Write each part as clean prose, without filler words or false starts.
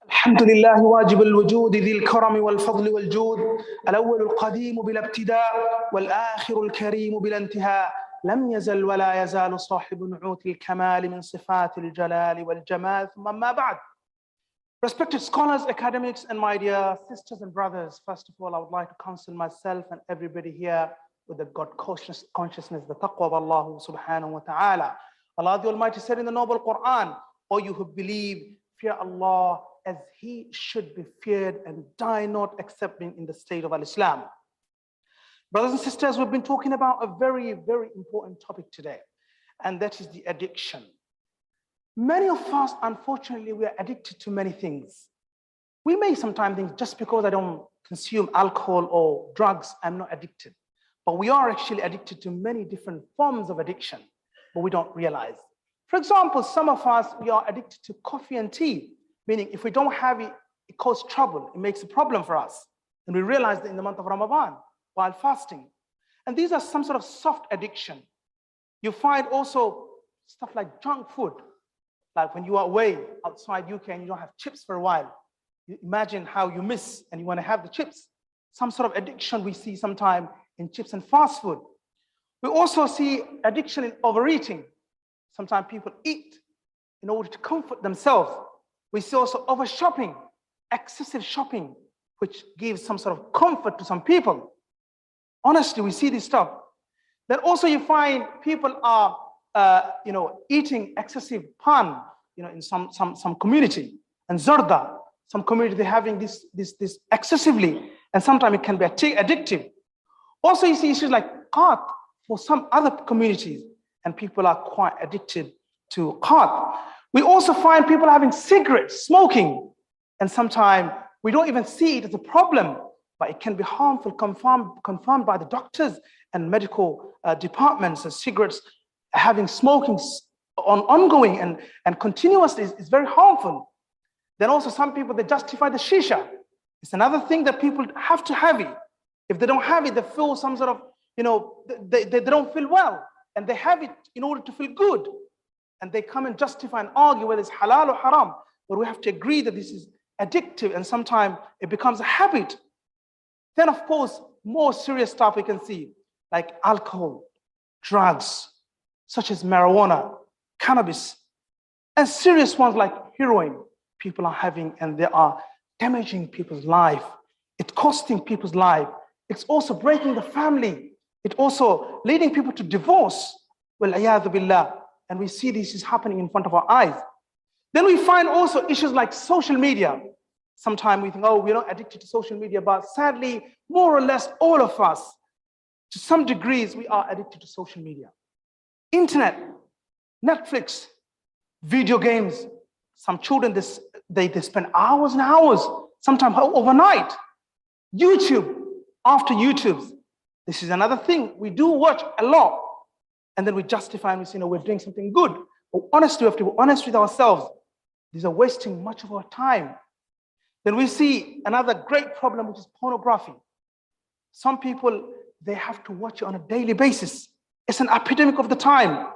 الحمد لله واجب الوجود ذي الكرم والفضل والجود الأول القديم بلا ابتداء والآخر الكريم بلا انتهاء لم يزل ولا يزال صاحب نعوت الكمال من صفات الجلال والجمال ثم ما بعد. Respected scholars, academics, and my dear sisters and brothers, first of all, I would like to counsel myself and everybody here with the God consciousness, the taqwa of Allah subhanahu wa ta'ala. Allah the Almighty said in the noble Quran, O you who believe, fear Allah as He should be feared and die not except in the state of Al-Islam. Brothers and sisters, we've been talking about a very, very important topic today, and that is the addiction. Many of us, unfortunately, we are addicted to many things. We may sometimes think just because I don't consume alcohol or drugs, I'm not addicted. But we are actually addicted to many different forms of addiction, but we don't realize. For example, some of us, we are addicted to coffee and tea, meaning if we don't have it, it causes trouble, it makes a problem for us. And we realize that in the month of Ramadan, while fasting. And these are some sort of soft addiction. You find also stuff like junk food. Like when you are away outside UK and you don't have chips for a while, you imagine how you miss and you want to have the chips. Some sort of addiction we see sometimes in chips and fast food. We also see addiction in overeating. Sometimes people eat in order to comfort themselves. We see also over shopping, excessive shopping, which gives some sort of comfort to some people. Honestly, we see this stuff. Then also you find people are eating excessive pan, in some community, and zarda, some community, they're having this excessively, and sometimes it can be addictive. Also, you see issues like qat for some other communities, and people are quite addicted to qat. We also find people having cigarettes, smoking, and sometimes we don't even see it as a problem, but it can be harmful, confirmed by the doctors and medical departments. And cigarettes, having smoking ongoing and continuously is very harmful. Then also some people, they justify the shisha. It's another thing that people have to have it. If they don't have it, they feel some sort of, they don't feel well. And they have it in order to feel good. And they come and justify and argue whether it's halal or haram. But we have to agree that this is addictive and sometimes it becomes a habit. Then of course, more serious stuff we can see, like alcohol, drugs, such as marijuana, cannabis, and serious ones like heroin, people are having, and they are damaging people's life. It's costing people's life. It's also breaking the family. It's also leading people to divorce. Well, ayadhu billah. And we see this is happening in front of our eyes. Then we find also issues like social media. Sometimes we think, oh, we're not addicted to social media, but sadly, more or less all of us, to some degrees, we are addicted to social media. Internet, Netflix, video games. Some children, they spend hours and hours, sometimes overnight. YouTube, after YouTube. This is another thing. We do watch a lot. And then we justify and we say, no, we're doing something good. But honestly, we have to be honest with ourselves. These are wasting much of our time. Then we see another great problem, which is pornography. Some people, they have to watch it on a daily basis. It's an epidemic of the time.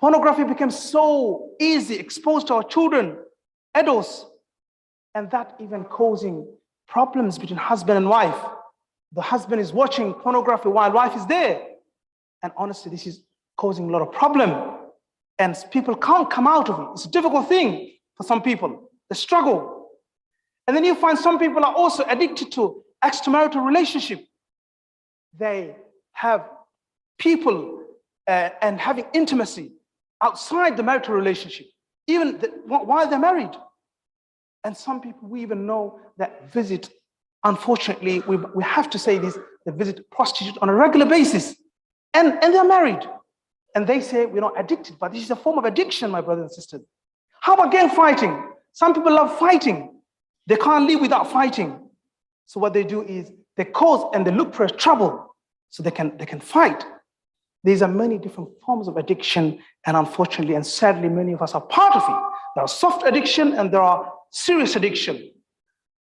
Pornography became so easy, exposed to our children, adults, and that even causing problems between husband and wife. The husband is watching pornography while wife is there. And honestly, this is causing a lot of problem. And people can't come out of it. It's a difficult thing for some people. They struggle. And then you find some people are also addicted to extramarital relationship. They have people and having intimacy outside the marital relationship, even while they're married. And some people, we even know that visit, unfortunately, we have to say this, they visit prostitutes on a regular basis, and they're married. And they say we're not addicted, but this is a form of addiction, my brothers and sisters. How about gang fighting? Some people love fighting. They can't live without fighting. So what they do is they cause and they look for trouble so they can fight. These are many different forms of addiction, and unfortunately and sadly, many of us are part of it. There are soft addiction and there are serious addiction.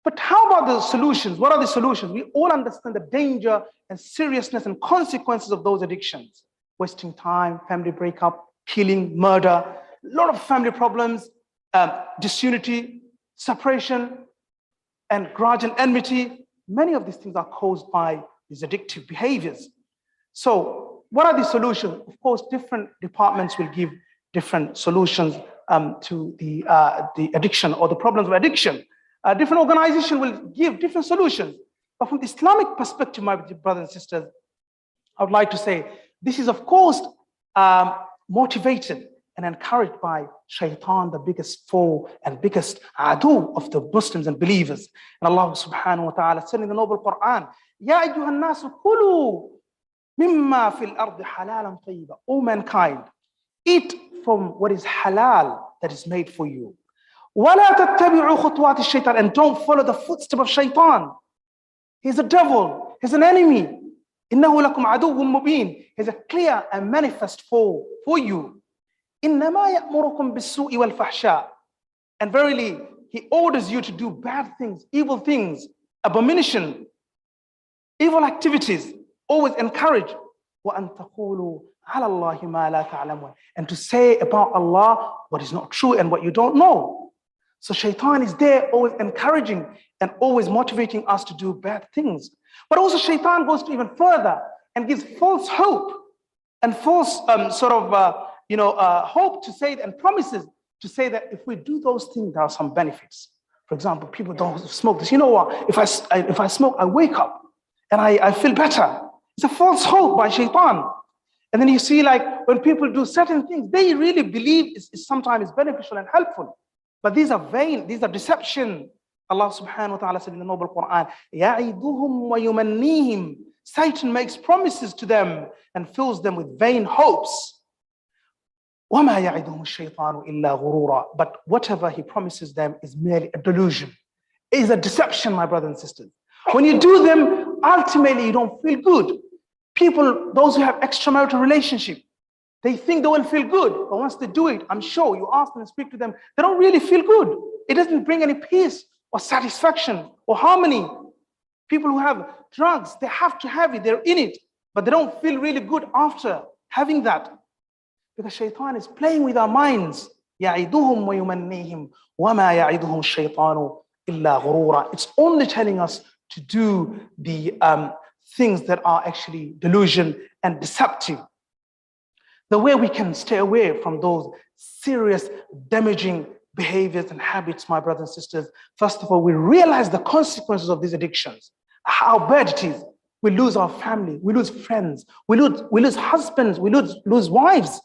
But how about the solutions? What are the solutions? We all understand the danger and seriousness and consequences of those addictions. Wasting time, family breakup, killing, murder, a lot of family problems, disunity. separation, and grudge and enmity. Many of these things are caused by these addictive behaviors. So what are the solutions? Of course, different departments will give different solutions to the addiction or the problems of addiction. Different organizations will give different solutions. But from the Islamic perspective, my brothers and sisters, I would like to say this is, of course, motivated and encouraged by shaitan, the biggest foe and biggest adu of the Muslims and believers. And Allah subhanahu wa ta'ala said in the noble Quran, Ya ayyuhan nasu kulu mimma fil ardi halalan tayyiba. O mankind, eat from what is halal that is made for you. وَلَا تَتَّبِعُوا خُطُوَاتِ الشَّيْطَانِ. And don't follow the footsteps of shaitan. He's a devil. He's an enemy. إِنَّهُ لَكُمْ عَدُوٌ مُبِينٌ. He's a clear and manifest foe for you. إِنَّمَا يَأْمُرُكُمْ بِالسُّوءِ وَالْفَحْشَاءِ. And verily, he orders you to do bad things, evil things, abomination, evil activities. Always encourage. وَأَن تَقُولُوا عَلَى اللَّهِ مَا لَا تَعْلَمُونَ. And to say about Allah what is not true and what you don't know. So shaitan is there always encouraging and always motivating us to do bad things. But also shaitan goes to even further and gives false hope and false hope to say and promises to say that if we do those things, there are some benefits. For example, people don't smoke this. You know what? If I smoke, I wake up and I feel better. It's a false hope by shaitan. And then you see, like, when people do certain things, they really believe it's sometimes beneficial and helpful. But these are vain, these are deception. Allah subhanahu wa ta'ala said in the noble Quran, يَعِدُهُمْ وَيُمَنِّيهِمْ. Satan makes promises to them and fills them with vain hopes. وَمَا يَعِدُهُمُ الشَّيْطَانُ إِلَّا غُرُورًا. But whatever he promises them is merely a delusion. It is a deception, my brothers and sisters. When you do them, ultimately you don't feel good. People, those who have extramarital relationship, they think they will feel good, but once they do it, I'm sure you ask them and speak to them, they don't really feel good. It doesn't bring any peace or satisfaction or harmony. People who have drugs, they have to have it, they're in it, but they don't feel really good after having that. Because shaitan is playing with our minds. يَعِدُهُمْ وَيُمَنِّيهِمْ وَمَا يَعِدُهُمْ الشَّيْطَانُ إِلَّا غُرُورًا. It's only telling us to do the things that are actually delusion and deceptive. The way we can stay away from those serious damaging behaviors and habits, my brothers and sisters, first of all, we realize the consequences of these addictions, how bad it is. We lose our family, we lose friends, we lose husbands, we lose wives,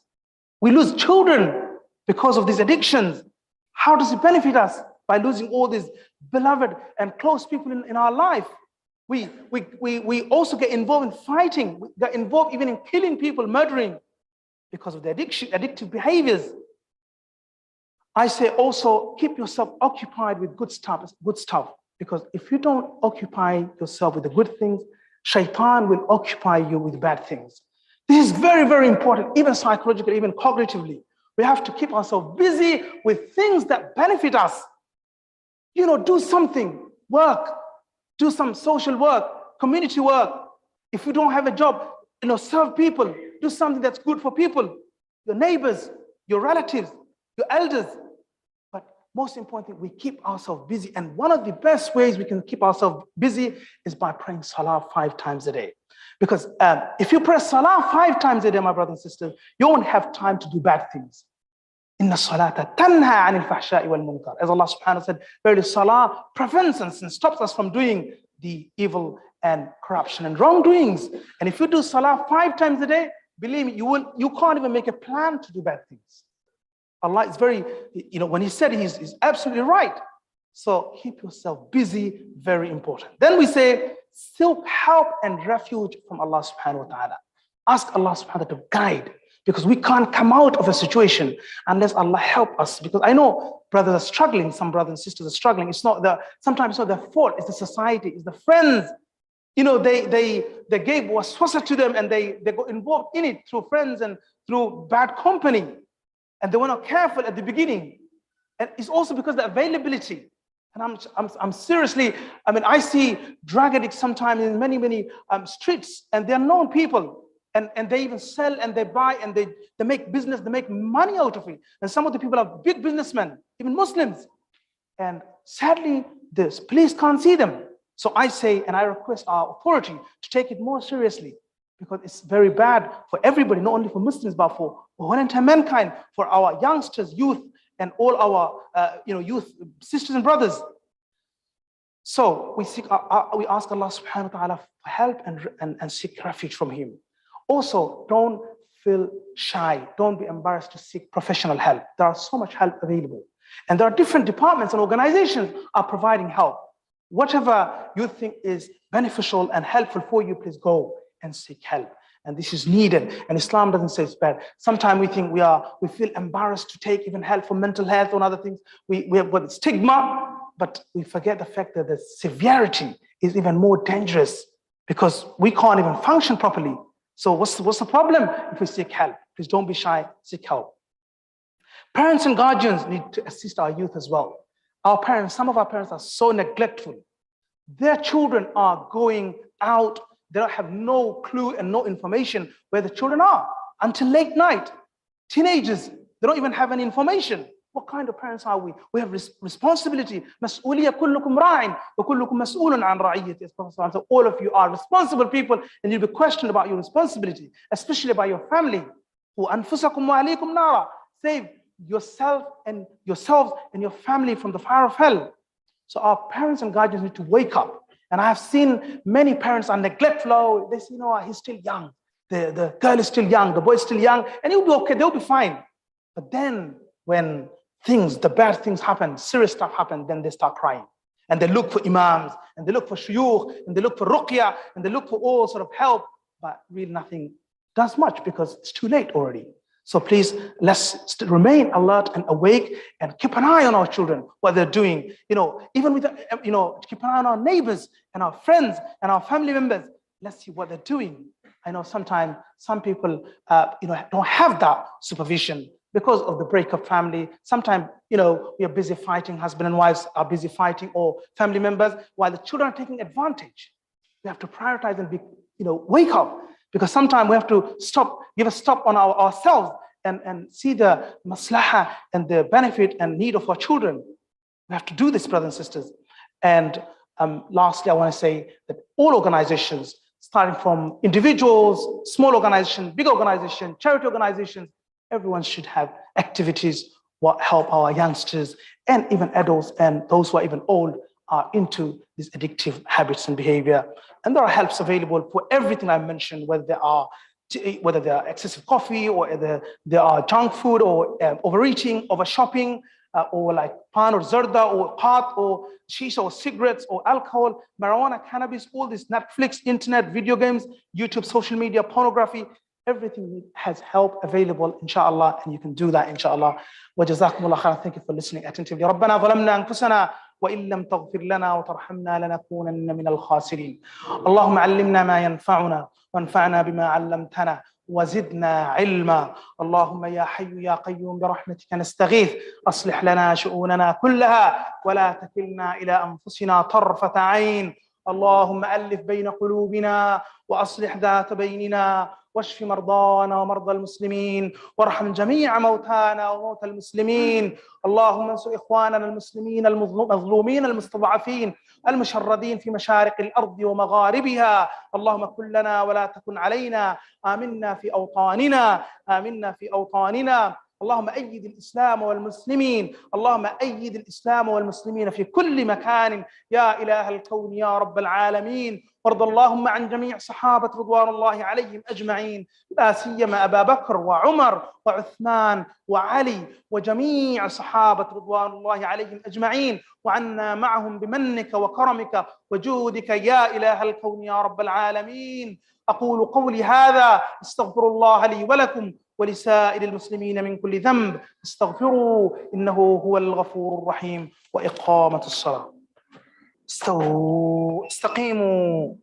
we lose children because of these addictions. How does it benefit us? By losing all these beloved and close people in our life. We also get involved in fighting, we get involved even in killing people, murdering, because of the addictive behaviors. I say also keep yourself occupied with good stuff, because if you don't occupy yourself with the good things, shaitan will occupy you with bad things. This is very, very important, even psychologically, even cognitively. We have to keep ourselves busy with things that benefit us. You know, do something, work, do some social work, community work. If you don't have a job, serve people, do something that's good for people, your neighbors, your relatives, your elders. But most importantly, we keep ourselves busy. And one of the best ways we can keep ourselves busy is by praying salah 5 times a day. Because if you pray salah 5 times a day, my brothers and sisters, you won't have time to do bad things. Inna salata tanha anil fahsha'i wal munkar. As Allah subhanahu wa ta'ala said, verily salah prevents us and stops us from doing the evil and corruption and wrongdoings. And if you do salah 5 times a day, believe me, you can't even make a plan to do bad things. Allah is very, when he said he's absolutely right. So keep yourself busy, very important. Then we say, seek help and refuge from Allah subhanahu wa ta'ala. Ask Allah subhanahu wa ta'ala to guide, because we can't come out of a situation unless Allah help us. Because I know brothers are struggling, some brothers and sisters are struggling. Sometimes it's not their fault, it's the society, it's the friends. They gave waswasa to them and they got involved in it through friends and through bad company. And they were not careful at the beginning. And it's also because of the availability. And I'm seriously, I see drug addicts sometimes in many streets, and they're known people. And they even sell and they buy and they make business, they make money out of it. And some of the people are big businessmen, even Muslims. And sadly, the police can't see them. So I say, and I request our authority to take it more seriously, because it's very bad for everybody, not only for Muslims, but for whole entire mankind, for our youngsters, youth, and all our youth sisters and brothers. So we ask Allah subhanahu wa ta'ala for help and seek refuge from Him. Also, don't feel shy. Don't be embarrassed to seek professional help. There are so much help available. And there are different departments and organizations are providing help. Whatever you think is beneficial and helpful for you, please go and seek help. And this is needed. And Islam doesn't say it's bad. Sometimes we think we feel embarrassed to take even help for mental health or other things. We have got stigma, but we forget the fact that the severity is even more dangerous because we can't even function properly. So what's the problem if we seek help? Please don't be shy, seek help. Parents and guardians need to assist our youth as well. Our parents, some of our parents are so neglectful. Their children are going out. They don't have no clue and no information where the children are until late night. Teenagers, they don't even have any information. What kind of parents are we? We have responsibility. مسؤولية كلكم راع وكلكم مسؤول عن رعيته. So all of you are responsible people, and you'll be questioned about your responsibility, especially by your family. وأنفسكم وأهليكم نارا. Save yourselves and your family from the fire of hell. So our parents and guardians need to wake up. And I have seen many parents are neglectful. They say, he's still young. The girl is still young. The boy is still young. And he'll be okay. They'll be fine. But then when the bad things happen, serious stuff happen, then they start crying. And they look for imams, and they look for shuyukh, and they look for ruqya, and they look for all sort of help. But really nothing does much because it's too late already. So please, let's remain alert and awake and keep an eye on our children, what they're doing. Even with, keep an eye on our neighbors and our friends and our family members. Let's see what they're doing. I know sometimes some people, don't have that supervision because of the breakup family. Sometimes, we are busy fighting, husband and wives are busy fighting, or family members, while the children are taking advantage. We have to prioritize and wake up. Because sometimes we have to give a stop on ourselves and see the maslaha and the benefit and need of our children. We have to do this, brothers and sisters. And lastly, I want to say that all organizations, starting from individuals, small organizations, big organizations, charity organizations, everyone should have activities what help our youngsters and even adults and those who are even old are into these addictive habits and behavior. And there are helps available for everything I mentioned, whether they are excessive coffee, or they are junk food, or overeating, over shopping, or like pan or zarda or pot or shisha or cigarettes or alcohol, marijuana, cannabis, all this, Netflix, internet, video games, YouTube, social media, pornography. Everything has help available, inshallah, and you can do that, inshallah. Wa jazakumullah khairan. Thank you for listening attentively. ربنا ظلمنا أنفسنا وإن لم تغفر لنا وترحمنا لنكونن من الخاسرين. اللهم علمنا ما ينفعنا وانفعنا بما علمتنا وزدنا علما. اللهم يا حي يا قيوم برحمتك نستغيث أصلح لنا شؤوننا كلها ولا تكلنا إلى أنفسنا طرفة عين. اللهم ألف بين قلوبنا وأصلح ذات بيننا واشف مرضانا ومرضى المسلمين وارحم جميع موتانا وموتى المسلمين. اللهم انصر إخواننا المسلمين المظلومين المستضعفين المشردين في مشارق الأرض ومغاربها. اللهم كن لنا ولا تكن علينا. آمنا في أوطاننا، آمنا في أوطاننا. اللهم أيد الإسلام والمسلمين، اللهم أيد الإسلام والمسلمين في كل مكان يا إله الكون يا رب العالمين. وارض اللهم عن جميع صحابة رضوان الله عليهم أجمعين، لا سيما أبا بكر وعمر وعثمان وعلي وجميع صحابة رضوان الله عليهم أجمعين، وعنا معهم بمنك وكرمك وجودك يا إله الكون يا رب العالمين. أقول قولي هذا استغفر الله لي ولكم ولسائر المسلمين من كل ذنب استغفروا إنه هو الغفور الرحيم. وإقامة الصلاة. استووا استقيموا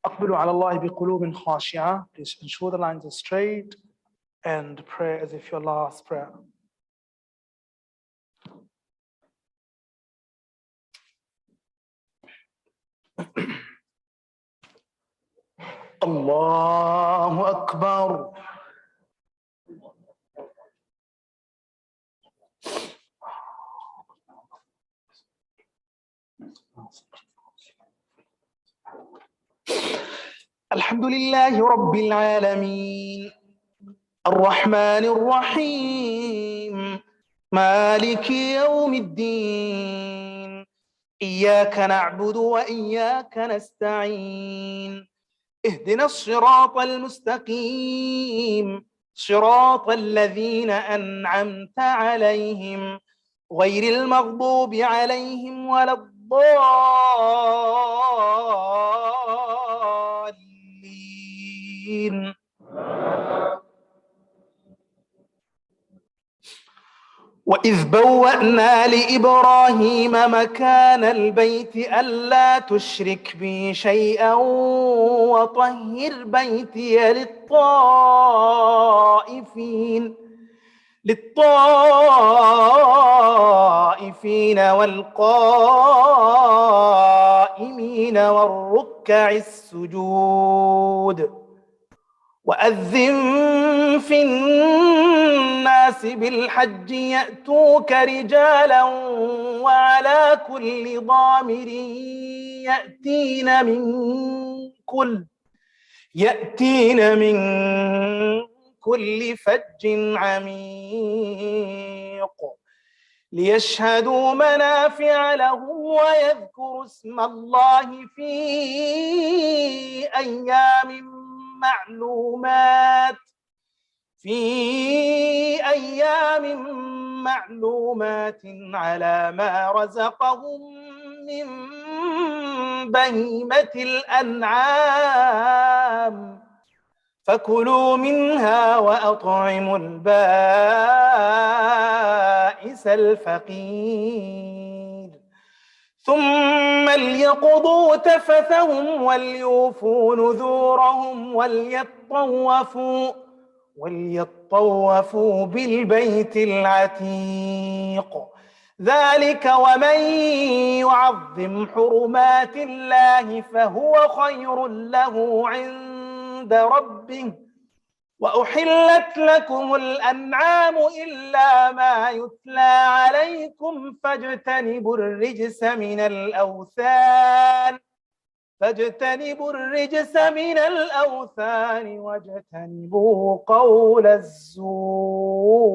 أقبلوا على الله بقلوب خاشعة. Please ensure the lines are straight and pray as if your last prayer. الله أكبر. الحمد لله رب العالمين الرحمن الرحيم مالك يوم الدين إياك نعبد وإياك نستعين اهدنا الصراط المستقيم صراط الذين أنعمت عليهم غير المغضوب عليهم ولا الضالين. وإذ بوأنا لإبراهيم مكان البيت ألا تشرك بي شيئا وطهر بيتي للطائفين والقائمين والركع السجود. وأذن في الناس بالحج يأتوك رجالا وعلى كل ضامر يأتين من كل فج عميق ليشهدوا منافع لهم ويذكروا اسم الله في أيام معلومات على ما رزقهم من بهيمة الأنعام فكلوا منها وأطعموا البائس الفقير ثم ليقضوا تفثهم وليوفوا نذورهم وليطوفوا بالبيت العتيق. ذلك ومن يعظم حرمات الله فهو خير له عند ربه. وأحلت لكم الأنعام إلا ما يتلى عليكم فاجتنبوا الرجس من الأوثان واجتنبوا قول الزور.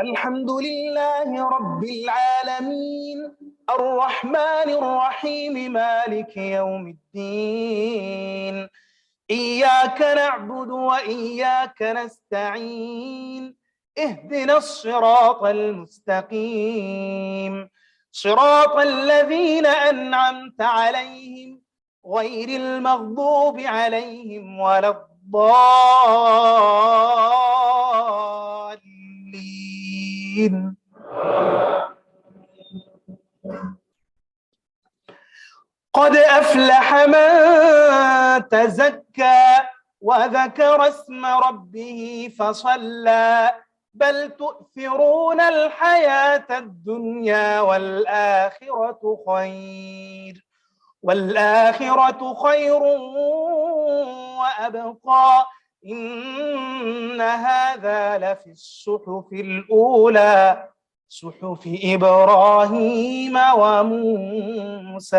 الحمد لله رب العالمين الرحمن الرحيم مالك يوم الدين إياك نعبد وإياك نستعين اهدنا الصراط المستقيم صراط الذين أنعمت عليهم غير المغضوب عليهم ولا الضالين. قد أفلح من تزكى وذكر اسم ربه فصلى بل تؤثرون الحياة الدنيا والآخرة خير وأبقى إن هذا لفي الصحف الأولى صحف إبراهيم وموسى.